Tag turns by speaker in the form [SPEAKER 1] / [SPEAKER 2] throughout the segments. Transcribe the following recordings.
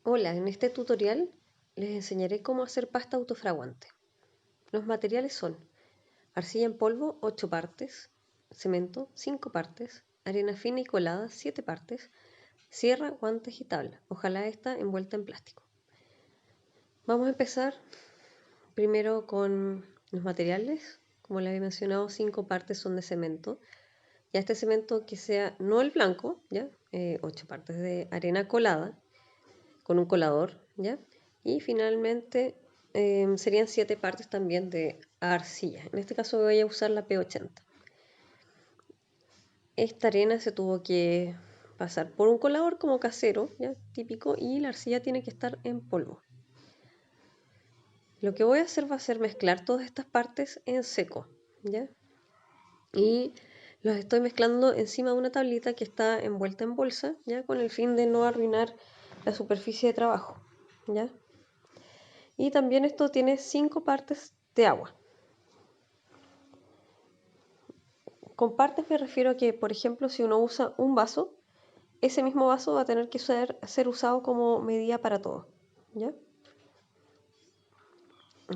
[SPEAKER 1] Hola, en este tutorial les enseñaré cómo hacer pasta autofraguante. Los materiales son arcilla en polvo 8 partes, cemento 5 partes, arena fina y colada 7 partes, sierra, guantes y tabla, ojalá esta envuelta en plástico. Vamos a empezar primero con los materiales. Como les había mencionado, 5 partes son de cemento. Ya este cemento que sea no el blanco, ¿ya? 8 partes de arena colada con un colador, ¿ya? Y finalmente serían 7 partes también de arcilla. En este caso voy a usar la P80. Esta arena se tuvo que pasar por un colador como casero, ¿ya? Típico, y la arcilla tiene que estar en polvo. Lo que voy a hacer va a ser mezclar todas estas partes en seco, ¿ya? Y los estoy mezclando encima de una tablita que está envuelta en bolsa, ¿ya? Con el fin de no arruinar la superficie de trabajo, ¿ya? Y también esto tiene 5 partes de agua. Con partes me refiero a que, por ejemplo, si uno usa un vaso, ese mismo vaso va a tener que ser usado como medida para todo, ¿ya?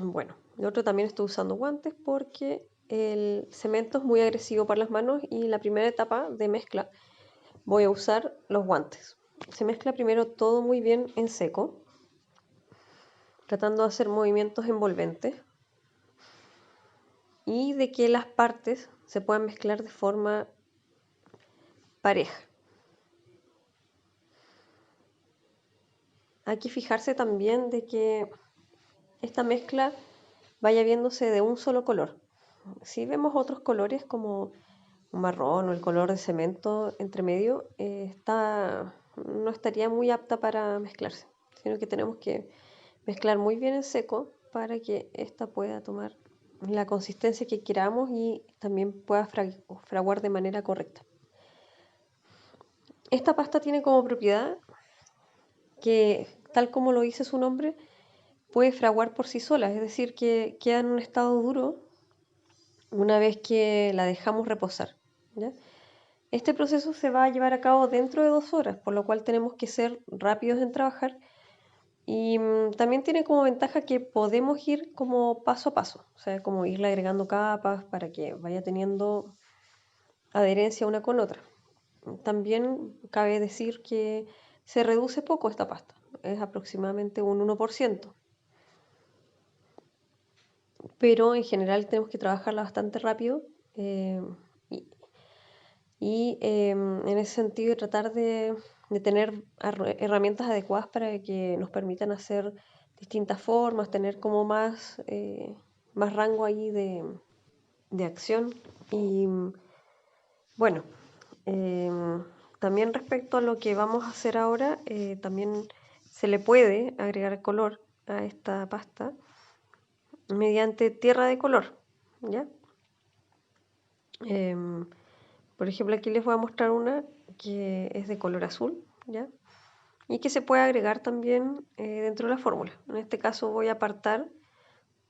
[SPEAKER 1] Bueno, el otro también estoy usando guantes porque el cemento es muy agresivo para las manos y la primera etapa de mezcla voy a usar los guantes. Se mezcla primero todo muy bien en seco, tratando de hacer movimientos envolventes y de que las partes se puedan mezclar de forma pareja. Hay que fijarse también de que esta mezcla vaya viéndose de un solo color. Si vemos otros colores como un marrón o el color de cemento entre medio, no estaría muy apta para mezclarse, sino que tenemos que mezclar muy bien en seco para que esta pueda tomar la consistencia que queramos y también pueda fraguar de manera correcta. Esta pasta tiene como propiedad que, tal como lo dice su nombre, puede fraguar por sí sola, es decir, que queda en un estado duro una vez que la dejamos reposar, ¿ya? Este proceso se va a llevar a cabo dentro de 2 horas, por lo cual tenemos que ser rápidos en trabajar y también tiene como ventaja que podemos ir como paso a paso, o sea, como irle agregando capas para que vaya teniendo adherencia una con otra. También cabe decir que se reduce poco esta pasta, es aproximadamente un 1%, pero en general tenemos que trabajarla bastante rápido eh, y, en ese sentido tratar de tener herramientas adecuadas para que nos permitan hacer distintas formas, tener como más rango ahí de acción. Y bueno, también respecto a lo que vamos a hacer ahora, también se le puede agregar color a esta pasta mediante tierra de color, ¿ya? Por ejemplo, aquí les voy a mostrar una que es de color azul, ¿ya? Y que se puede agregar también dentro de la fórmula. En este caso voy a apartar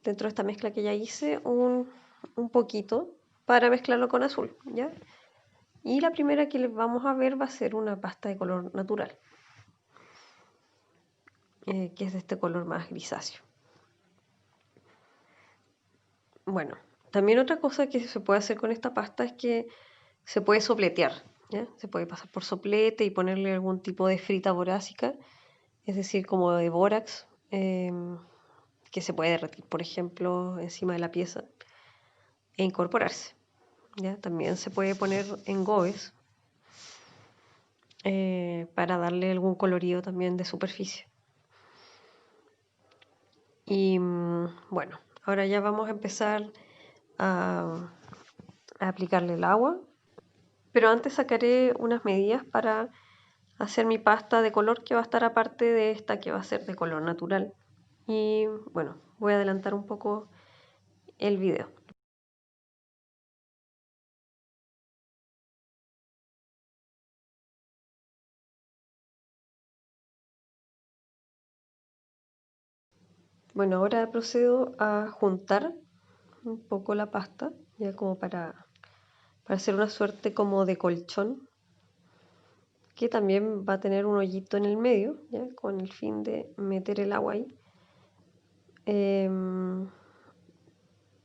[SPEAKER 1] dentro de esta mezcla que ya hice un poquito para mezclarlo con azul, ¿ya? Y la primera que les vamos a ver va a ser una pasta de color natural, que es de este color más grisáceo. Bueno, también otra cosa que se puede hacer con esta pasta es que se puede sopletear, ¿ya? Se puede pasar por soplete y ponerle algún tipo de frita borácica, es decir, como de bórax, que se puede derretir, por ejemplo, encima de la pieza e incorporarse, ¿ya? También se puede poner engobes para darle algún colorido también de superficie. Y bueno, ahora ya vamos a empezar a aplicarle el agua, pero antes sacaré unas medidas para hacer mi pasta de color que va a estar aparte de esta que va a ser de color natural. Y bueno, voy a adelantar un poco el video. Bueno, ahora procedo a juntar un poco la pasta, ya como para hacer una suerte como de colchón que también va a tener un hoyito en el medio, ¿ya? Con el fin de meter el agua ahí.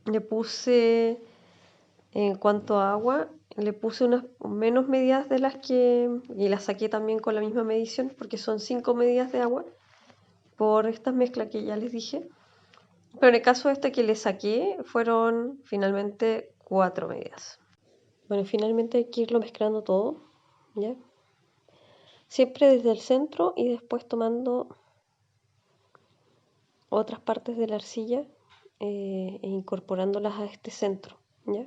[SPEAKER 1] Le puse, en cuanto a agua, le puse unas menos medidas de las que, y las saqué también con la misma medición, porque son 5 medidas de agua por estas mezclas que ya les dije. Pero en el caso este que le saqué, fueron finalmente 4 medidas. Bueno, finalmente hay que irlo mezclando todo, ¿ya? Siempre desde el centro y después tomando otras partes de la arcilla e incorporándolas a este centro, ¿ya?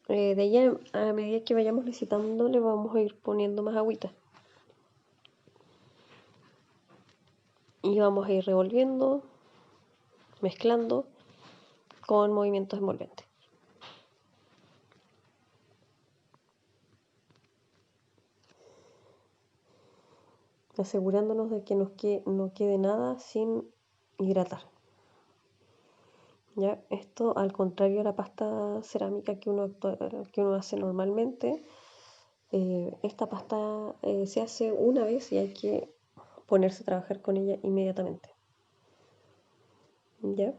[SPEAKER 1] De ahí a medida que vayamos necesitando le vamos a ir poniendo más agüita. Y vamos a ir revolviendo, mezclando con movimientos envolventes. Asegurándonos de que no quede nada sin hidratar. ¿Ya? Esto al contrario a la pasta cerámica que uno hace normalmente. Esta pasta se hace una vez y hay que ponerse a trabajar con ella inmediatamente. ¿Ya?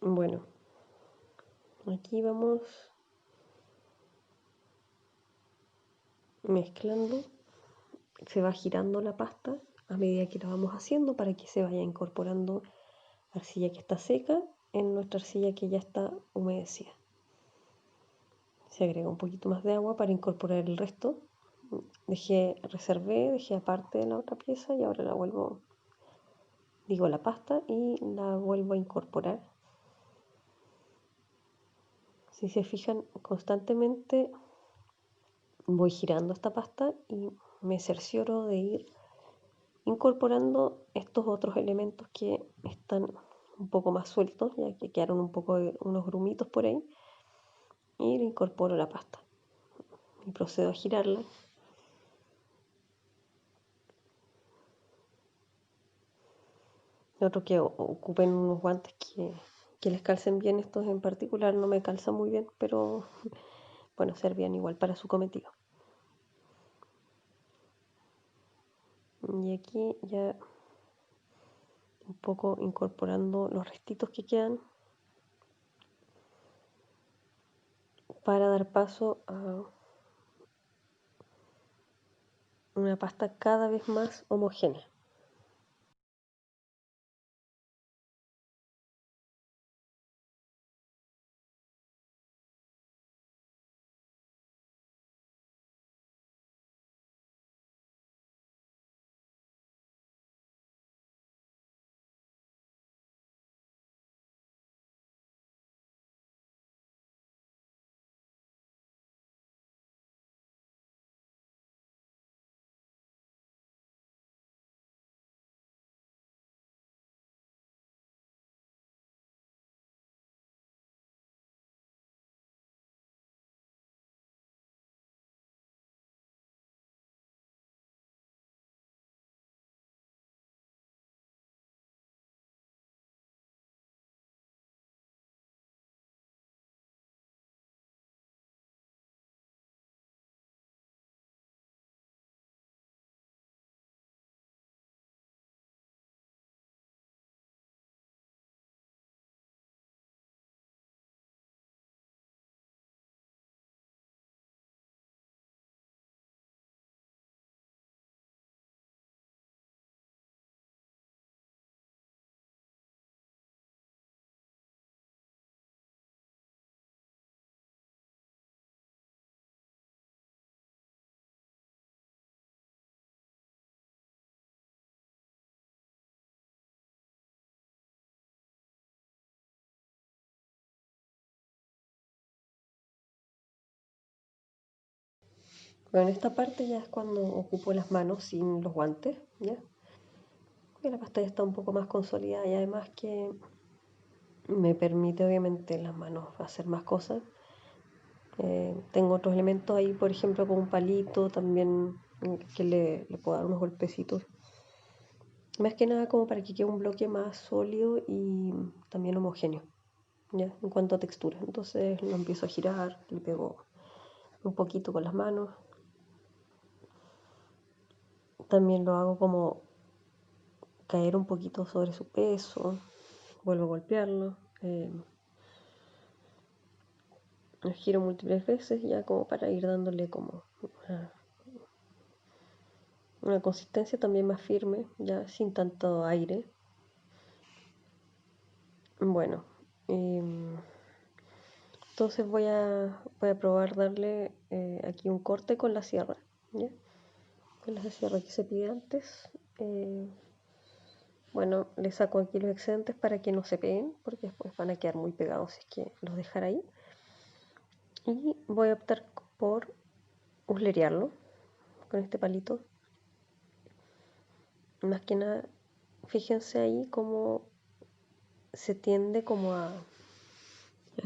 [SPEAKER 1] Bueno, aquí vamos mezclando, se va girando la pasta a medida que la vamos haciendo para que se vaya incorporando arcilla que está seca en nuestra arcilla que ya está humedecida. Se agrega un poquito más de agua para incorporar el resto. Dejé aparte de la otra pieza y ahora la pasta y la vuelvo a incorporar. Si se fijan, constantemente voy girando esta pasta y me cercioro de ir incorporando estos otros elementos que están un poco más sueltos, ya que quedaron unos grumitos por ahí, y le incorporo la pasta y procedo a girarla. Otro que ocupen unos guantes que les calcen bien, estos en particular no me calzan muy bien, pero bueno, servían igual para su cometido. Y aquí ya un poco incorporando los restitos que quedan para dar paso a una pasta cada vez más homogénea. Bueno, en esta parte ya es cuando ocupo las manos sin los guantes, ¿ya? Y la pasta ya está un poco más consolidada y además que me permite obviamente las manos hacer más cosas. Tengo otros elementos ahí, por ejemplo, con un palito también que le puedo dar unos golpecitos. Más que nada como para que quede un bloque más sólido y también homogéneo, ¿ya? En cuanto a textura. Entonces lo empiezo a girar, le pego un poquito con las manos. También lo hago como caer un poquito sobre su peso, vuelvo a golpearlo, lo giro múltiples veces ya como para ir dándole como una consistencia también más firme, ya sin tanto aire. Bueno, entonces voy a probar darle aquí un corte con la sierra, ¿ya? Con la sierra que se pide antes. Bueno, le saco aquí los excedentes para que no se peguen, porque después van a quedar muy pegados si es que los dejar ahí. Y voy a optar por uslerearlo con este palito. Más que nada, fíjense ahí cómo se tiende como a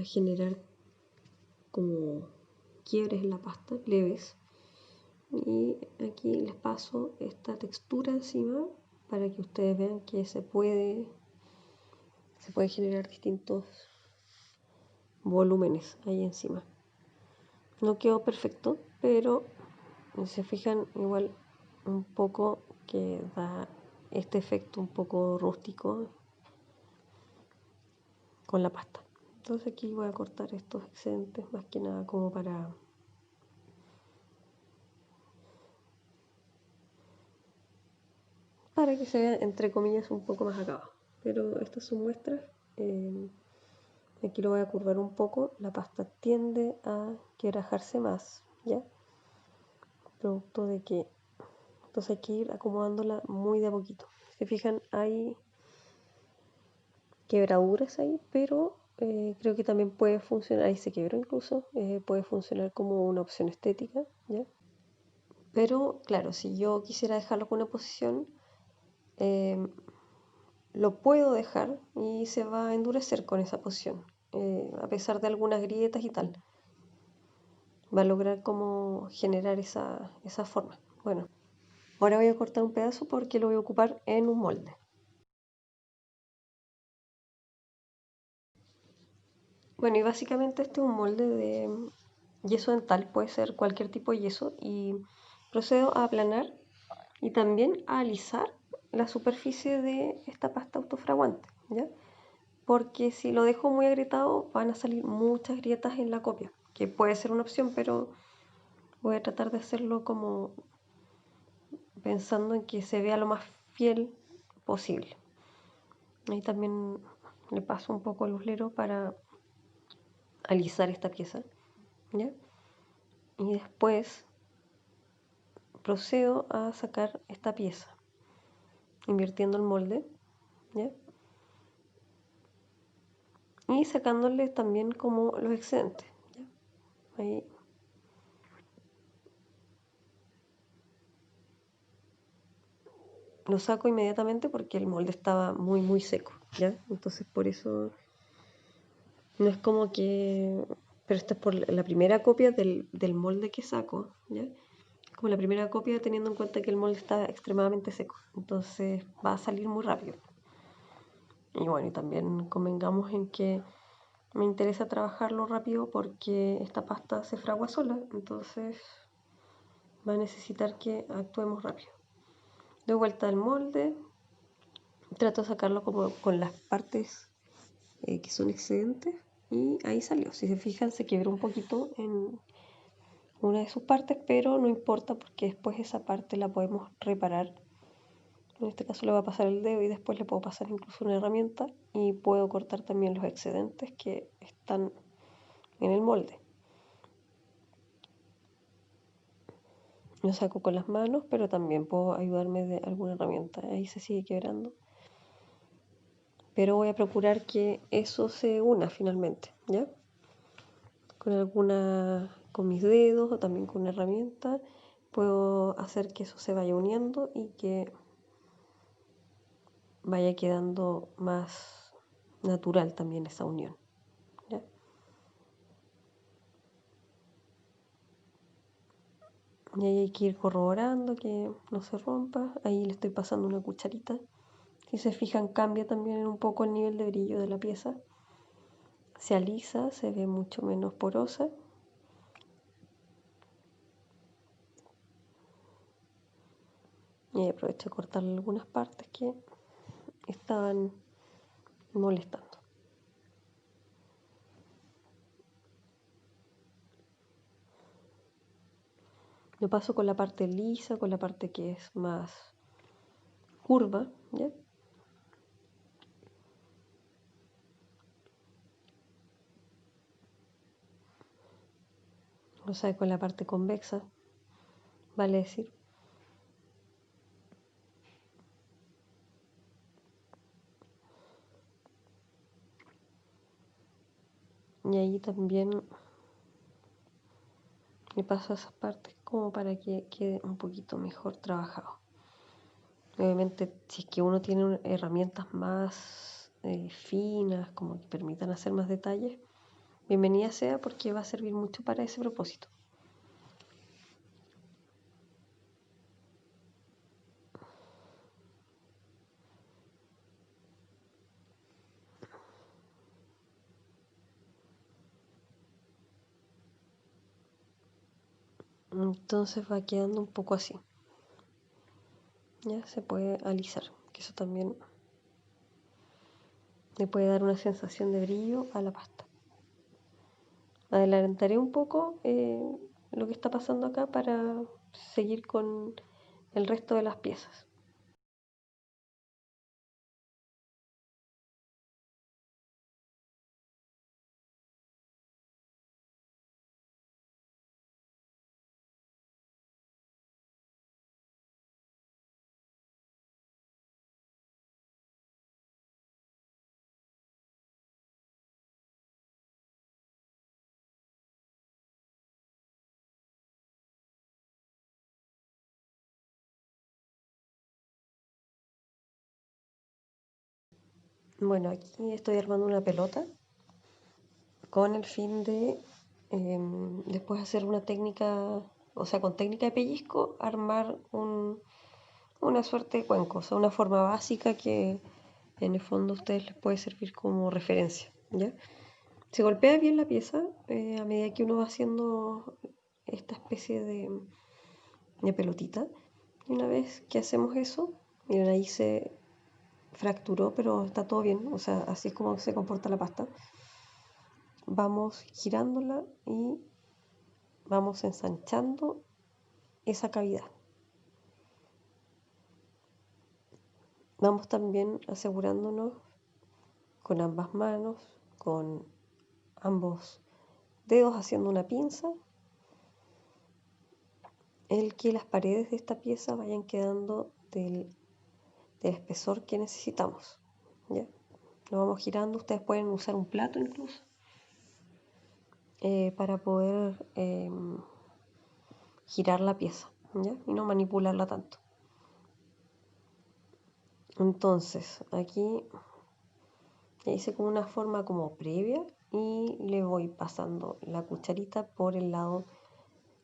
[SPEAKER 1] generar como quiebres en la pasta, leves. Y aquí les paso esta textura encima para que ustedes vean que se puede generar distintos volúmenes ahí encima. No quedó perfecto, pero si se fijan igual un poco que da este efecto un poco rústico con la pasta. Entonces aquí voy a cortar estos excedentes más que nada como para que se vea entre comillas un poco más acabado. Pero estas son muestras. Aquí lo voy a curvar un poco. La pasta tiende a quebrajarse más, ¿ya? Producto de que entonces hay que ir acomodándola muy de a poquito. Si se fijan, hay quebraduras ahí, pero creo que también puede funcionar, ahí se quebró incluso, puede funcionar como una opción estética, ¿ya? Pero claro, si yo quisiera dejarlo con una posición, lo puedo dejar y se va a endurecer con esa posición, a pesar de algunas grietas y tal. Va a lograr como generar esa forma. Bueno, ahora voy a cortar un pedazo porque lo voy a ocupar en un molde. Bueno, y básicamente este es un molde de yeso dental, puede ser cualquier tipo de yeso, y procedo a aplanar y también a alisar la superficie de esta pasta autofraguante, ¿ya? Porque si lo dejo muy agrietado van a salir muchas grietas en la copia, que puede ser una opción, pero voy a tratar de hacerlo como pensando en que se vea lo más fiel posible. Ahí también le paso un poco el uslero para alisar esta pieza, ¿ya? Y después procedo a sacar esta pieza, invirtiendo el molde, ¿ya? Y sacándole también como los excedentes, ¿ya? Ahí. Lo saco inmediatamente porque el molde estaba muy seco, ¿ya? Entonces por eso no es como que... Pero esta es por la primera copia del molde que saco, ¿ya? Como la primera copia teniendo en cuenta que el molde está extremadamente seco. Entonces va a salir muy rápido. Y bueno, y también convengamos en que me interesa trabajarlo rápido porque esta pasta se fragua sola, entonces va a necesitar que actuemos rápido. Doy vuelta al molde, trato de sacarlo como con las partes que son excedentes y ahí salió. Si se fijan, se quebró un poquito en una de sus partes, pero no importa porque después esa parte la podemos reparar. En este caso le voy a pasar el dedo y después le puedo pasar incluso una herramienta y puedo cortar también los excedentes que están en el molde. Lo saco con las manos, pero también puedo ayudarme de alguna herramienta. Ahí se sigue quebrando. Pero voy a procurar que eso se una finalmente, ¿ya? Con mis dedos o también con una herramienta puedo hacer que eso se vaya uniendo y que vaya quedando más natural también esa unión, ¿ya? Y ahí hay que ir corroborando que no se rompa. Ahí le estoy pasando una cucharita. Si se fijan, cambia también un poco el nivel de brillo de la pieza se alisa, se ve mucho menos porosa. Y aprovecho de cortarle algunas partes que estaban molestando. Lo paso con la parte lisa, con la parte que es más curva, ¿ya? O sea, con la parte convexa, vale decir. Y ahí también le paso esas partes como para que quede un poquito mejor trabajado. Obviamente, si es que uno tiene herramientas más finas, como que permitan hacer más detalles, bienvenida sea porque va a servir mucho para ese propósito. Entonces va quedando un poco así. Ya se puede alisar, que eso también le puede dar una sensación de brillo a la pasta. Adelantaré un poco lo que está pasando acá para seguir con el resto de las piezas. Bueno, aquí estoy armando una pelota con el fin de después hacer una técnica, o sea, con técnica de pellizco, armar una suerte de cuenco, o sea, una forma básica que en el fondo a ustedes les puede servir como referencia, ¿ya? Se golpea bien la pieza a medida que uno va haciendo esta especie de pelotita. Y una vez que hacemos eso, miren, ahí se fracturó, pero está todo bien, o sea, así es como se comporta la pasta. Vamos girándola y vamos ensanchando esa cavidad. Vamos también asegurándonos con ambas manos, con ambos dedos haciendo una pinza, el que las paredes de esta pieza vayan quedando del espesor que necesitamos. ¿Ya? Lo vamos girando, ustedes pueden usar un plato incluso para poder girar la pieza, ¿ya? Y no manipularla tanto. Entonces, aquí hice como una forma como previa y le voy pasando la cucharita por el lado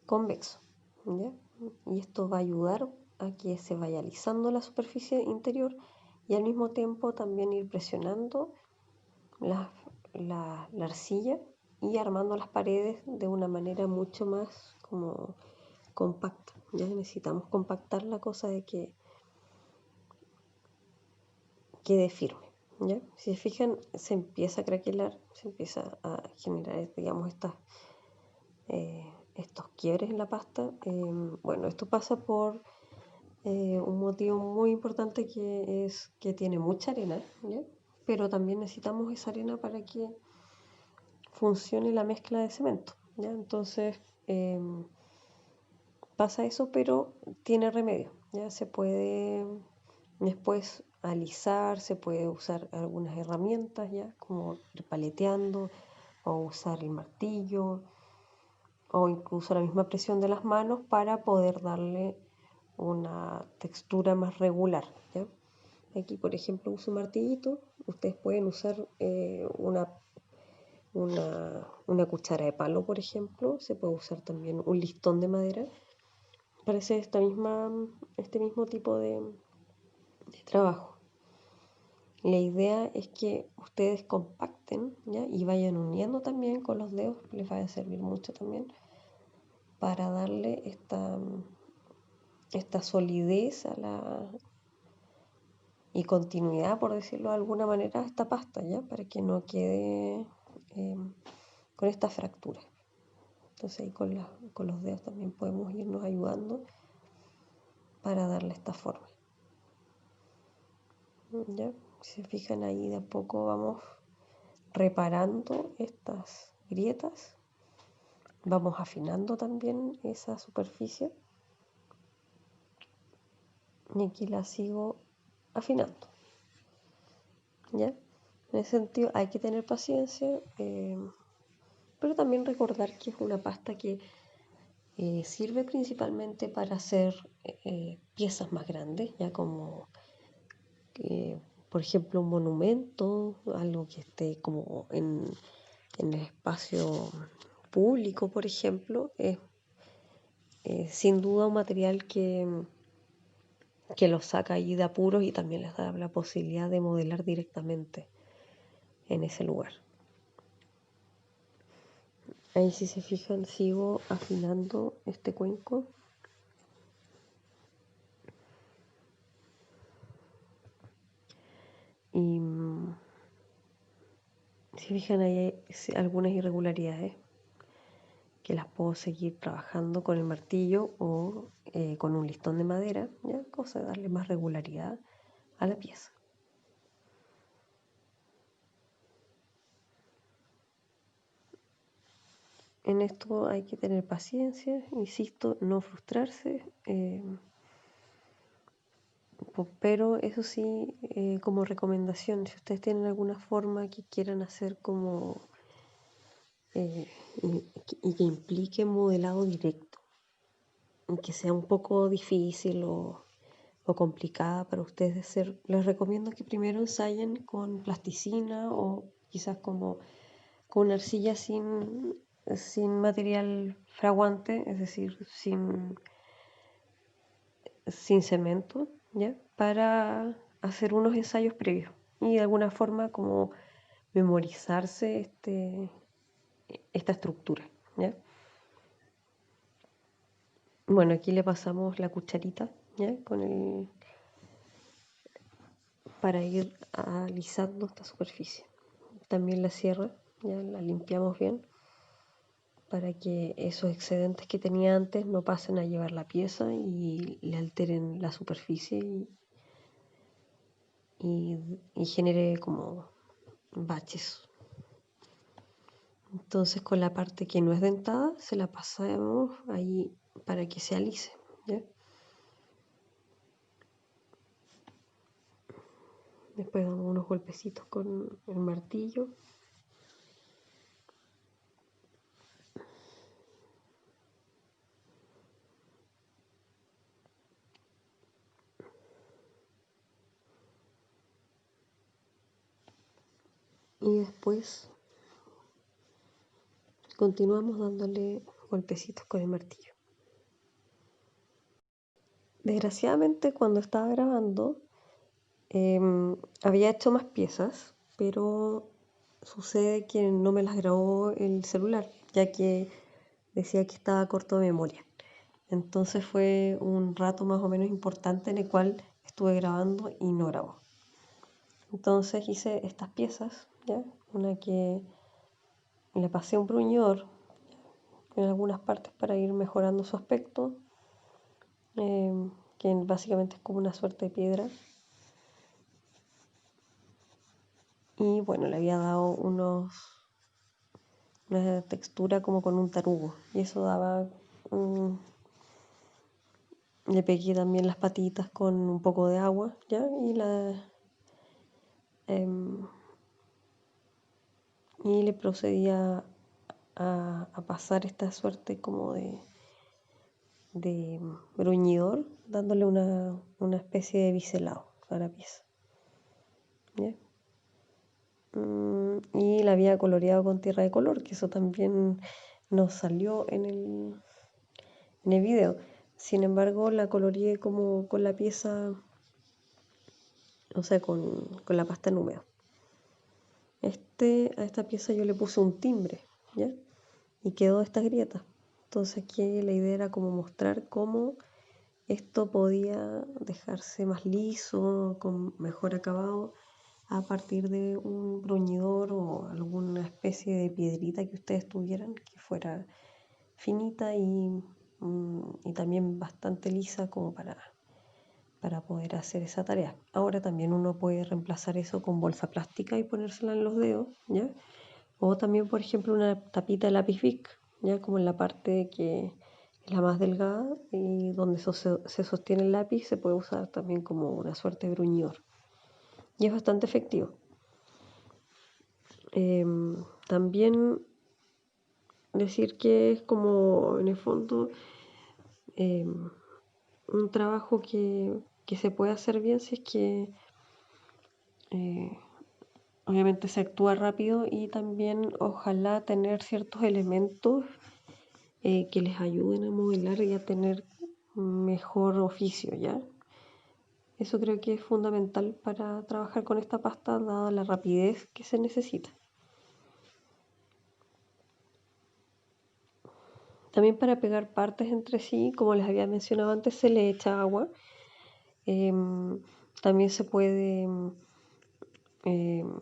[SPEAKER 1] convexo, ¿ya? Y esto va a ayudar a que se vaya alisando la superficie interior y al mismo tiempo también ir presionando la arcilla y armando las paredes de una manera mucho más como compacta. Ya necesitamos compactar la cosa de que quede firme. ¿Ya? Si se fijan, se empieza a craquelar, se empieza a generar, digamos, estos quiebres en la pasta. Bueno, esto pasa por un motivo muy importante que es que tiene mucha arena, ¿ya? Pero también necesitamos esa arena para que funcione la mezcla de cemento, ¿ya? Entonces pasa eso, pero tiene remedio, ¿ya? Se puede después alisar, se puede usar algunas herramientas, ¿ya? Como ir paleteando o usar el martillo o incluso la misma presión de las manos para poder darle una textura más regular, ¿ya? Aquí, por ejemplo, uso un martillito. Ustedes pueden usar una cuchara de palo, por ejemplo. Se puede usar también un listón de madera para hacer este mismo tipo de trabajo. La idea es que ustedes compacten, ¿ya? Y vayan uniendo también con los dedos, les va a servir mucho también para darle esta solidez y continuidad, por decirlo de alguna manera, a esta pasta, ¿ya? Para que no quede con esta fractura. Entonces ahí con los dedos también podemos irnos ayudando para darle esta forma. ¿Ya? Si se fijan ahí, de a poco vamos reparando estas grietas, vamos afinando también esa superficie y aquí la sigo afinando. ¿Ya? En ese sentido hay que tener paciencia, pero también recordar que es una pasta que sirve principalmente para hacer piezas más grandes, ya como por ejemplo un monumento, algo que esté como en el espacio público, por ejemplo, es sin duda un material que los saca ahí de apuros y también les da la posibilidad de modelar directamente en ese lugar. Ahí si se fijan sigo afinando este cuenco. Y si fijan ahí hay algunas irregularidades que las puedo seguir trabajando con el martillo o con un listón de madera, ¿ya? Cosa de darle más regularidad a la pieza. En esto hay que tener paciencia, insisto, no frustrarse, pero eso sí, como recomendación, si ustedes tienen alguna forma que quieran hacer como y que implique modelado directo, y que sea un poco difícil o complicada para ustedes de hacer, les recomiendo que primero ensayen con plasticina o quizás como con arcilla sin material fraguante, es decir, sin cemento, ¿ya? Para hacer unos ensayos previos y de alguna forma como memorizarse esta estructura, ¿ya? Bueno, aquí le pasamos la cucharita, ¿ya? Para ir alisando esta superficie. También la sierra, ya la limpiamos bien para que esos excedentes que tenía antes no pasen a llevar la pieza y le alteren la superficie y genere como baches. Entonces con la parte que no es dentada se la pasamos ahí para que se alice, ¿ya? Después damos unos golpecitos con el martillo. Y después continuamos dándole golpecitos con el martillo. Desgraciadamente cuando estaba grabando había hecho más piezas, pero sucede que no me las grabó el celular, ya que decía que estaba corto de memoria. Entonces fue un rato más o menos importante en el cual estuve grabando y no grabó. Entonces hice estas piezas, ¿ya? Una que le pasé un bruñidor en algunas partes para ir mejorando su aspecto, que básicamente es como una suerte de piedra. Y bueno, le había dado una textura como con un tarugo. Y eso daba... le pegué también las patitas con un poco de agua, ¿ya? Y le procedía a pasar esta suerte como de bruñidor, dándole una especie de biselado a la pieza, ¿ya? Y la había coloreado con tierra de color, que eso también nos salió en el video. Sin embargo, la coloreé como con la pieza o sea, con la pasta en húmedo. A esta pieza yo le puse un timbre, ¿ya? Y quedó esta grieta. Entonces aquí la idea era como mostrar cómo esto podía dejarse más liso, con mejor acabado, a partir de un bruñidor o alguna especie de piedrita que ustedes tuvieran que fuera finita y también bastante lisa como para poder hacer esa tarea. Ahora también uno puede reemplazar eso con bolsa plástica y ponérsela en los dedos, ¿ya? O también, por ejemplo, una tapita de lápiz Bic, ya como en la parte que es la más delgada y donde se sostiene el lápiz, se puede usar también como una suerte de bruñidor. Y es bastante efectivo. También decir que es como, en el fondo, un trabajo que se puede hacer bien si es que obviamente se actúa rápido y también ojalá tener ciertos elementos que les ayuden a modelar y a tener mejor oficio, ¿ya? Eso creo que es fundamental para trabajar con esta pasta, dada la rapidez que se necesita. También para pegar partes entre sí, como les había mencionado antes, se le echa agua. También se puede, en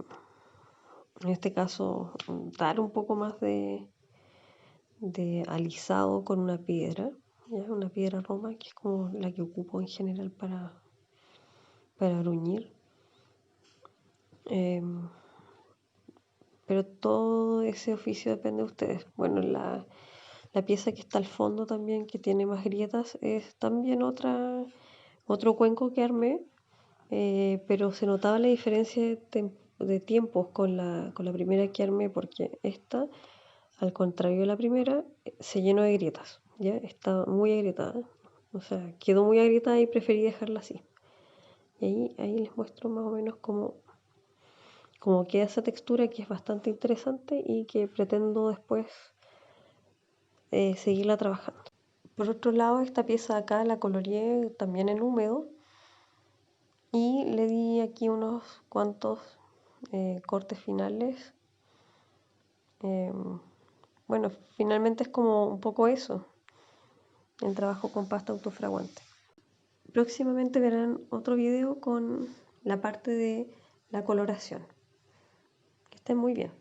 [SPEAKER 1] este caso, dar un poco más de alisado con una piedra, ¿ya? Una piedra roma, que es como la que ocupo en general para bruñir. Pero todo ese oficio depende de ustedes. Bueno, la pieza que está al fondo también, que tiene más grietas, es también otro cuenco que armé, pero se notaba la diferencia de tiempos con la primera que armé, porque esta, al contrario de la primera, se llenó de grietas, ¿ya? Está muy agrietada, o sea, quedó muy agrietada y preferí dejarla así. Y ahí les muestro más o menos cómo queda esa textura, que es bastante interesante y que pretendo después seguirla trabajando. Por otro lado, esta pieza de acá la coloreé también en húmedo y le di aquí unos cuantos cortes finales. Bueno, finalmente es como un poco eso, el trabajo con pasta autofraguante. Próximamente verán otro video con la parte de la coloración. Que estén muy bien.